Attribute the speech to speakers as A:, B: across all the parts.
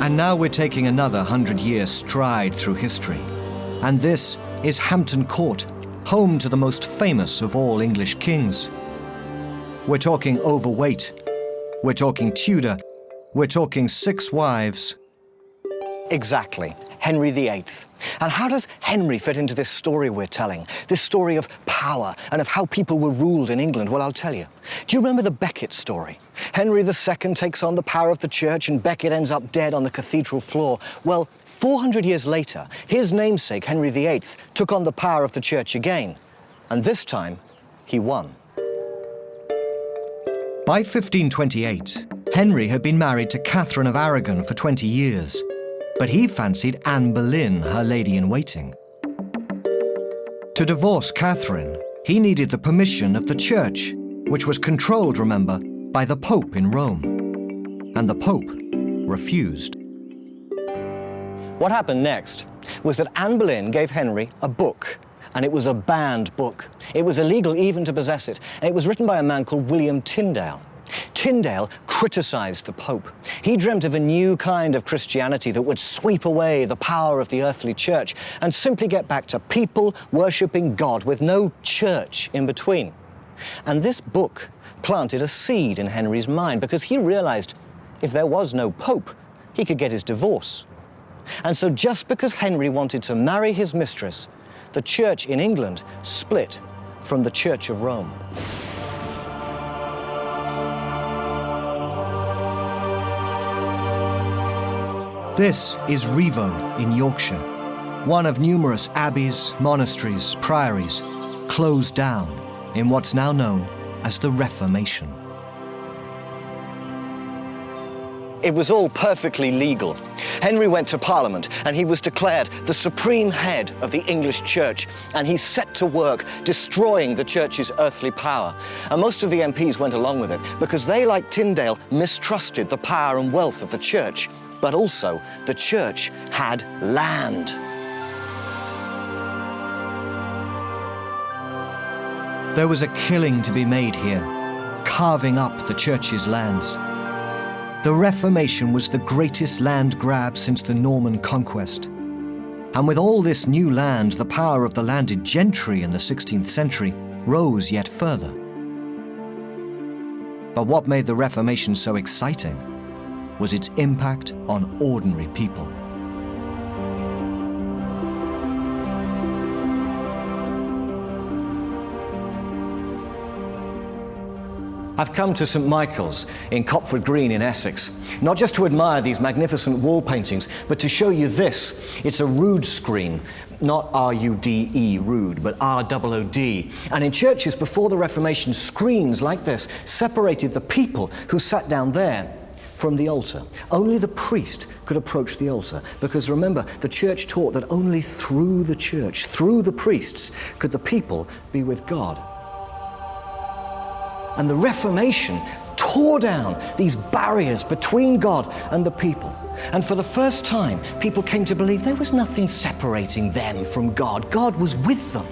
A: And now we're taking another 100-year stride through history. And this is Hampton Court, home to the most famous of all English kings. We're talking overweight. We're talking Tudor. We're talking 6 wives.
B: Exactly. Henry VIII. And how does Henry fit into this story we're telling? This story of power and of how people were ruled in England? Well, I'll tell you. Do you remember the Becket story? Henry II takes on the power of the church and Becket ends up dead on the cathedral floor. Well, 400 years later, his namesake, Henry VIII, took on the power of the church again. And this time, he won.
A: By 1528, Henry had been married to Catherine of Aragon for 20 years. But he fancied Anne Boleyn, her lady-in-waiting. To divorce Catherine, he needed the permission of the church, which was controlled, remember, by the Pope in Rome. And the Pope refused.
B: What happened next was that Anne Boleyn gave Henry a book, and it was a banned book. It was illegal even to possess it, and it was written by a man called William Tyndale. Tyndale criticized the Pope. He dreamt of a new kind of Christianity that would sweep away the power of the earthly church and simply get back to people worshipping God with no church in between. And this book planted a seed in Henry's mind because he realized if there was no Pope, he could get his divorce. And so just because Henry wanted to marry his mistress, the church in England split from the Church of Rome.
A: This is Rievaulx in Yorkshire, one of numerous abbeys, monasteries, priories, closed down in what's now known as the Reformation.
B: It was all perfectly legal. Henry went to Parliament and he was declared the supreme head of the English church, and he set to work destroying the church's earthly power. And most of the MPs went along with it because they, like Tyndale, mistrusted the power and wealth of the church. But also, the church had land.
A: There was a killing to be made here, carving up the church's lands. The Reformation was the greatest land grab since the Norman conquest. And with all this new land, the power of the landed gentry in the 16th century rose yet further. But what made the Reformation so exciting was its impact on ordinary people.
B: I've come to St. Michael's in Copford Green in Essex, not just to admire these magnificent wall paintings, but to show you this. It's a rood screen, not R-U-D-E, rood, but R-O-O-D. And in churches before the Reformation, screens like this separated the people who sat down there from the altar. Only the priest could approach the altar, because remember, the church taught that only through the church, through the priests, could the people be with God. And the Reformation tore down these barriers between God and the people. And for the first time, people came to believe there was nothing separating them from God. God was with them.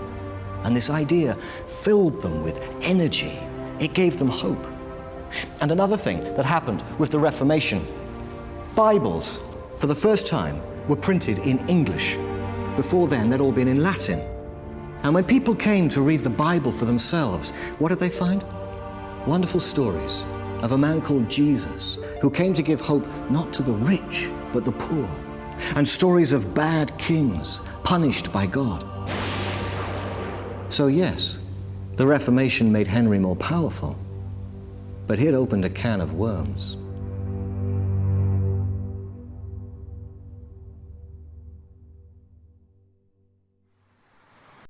B: And this idea filled them with energy. It gave them hope. And another thing that happened with the Reformation, Bibles, for the first time, were printed in English. Before then, they'd all been in Latin. And when people came to read the Bible for themselves, what did they find? Wonderful stories of a man called Jesus who came to give hope not to the rich, but the poor. And stories of bad kings punished by God. So yes, the Reformation made Henry more powerful, but he had opened a can of worms.